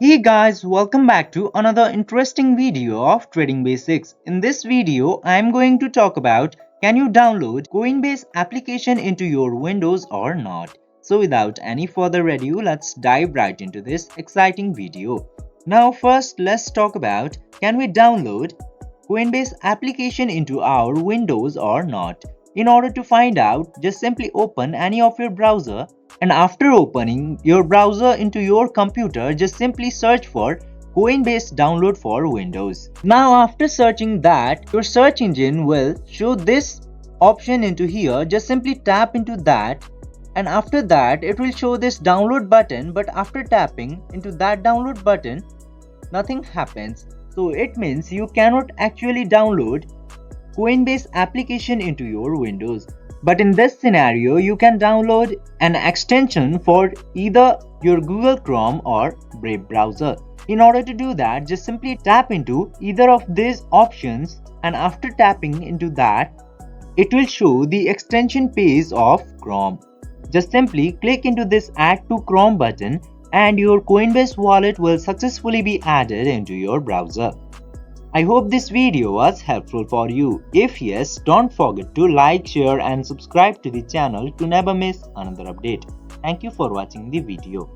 Hey guys, welcome back to another interesting video of Trading Basics. In this video, I am going to talk about can you download Coinbase application into your Windows or not. So without any further ado, let's dive right into this exciting video. Now first, let's talk about can we download Coinbase application into our Windows or not. In order to find out, just simply open any of your browser, and after opening your browser into your computer, just simply search for Coinbase download for Windows. Now after searching that, your search engine will show this option into here. Just simply tap into that, and after that it will show this download button, but after tapping into that download button nothing happens. So it means you cannot actually download Coinbase application into your Windows. But in this scenario, you can download an extension for either your Google Chrome or Brave browser. In order to do that, just simply tap into either of these options, and after tapping into that, it will show the extension page of Chrome. Just simply click into this Add to Chrome button and your Coinbase wallet will successfully be added into your browser. I hope this video was helpful for you. If yes, don't forget to like, share and subscribe to the channel to never miss another update. Thank you for watching the video.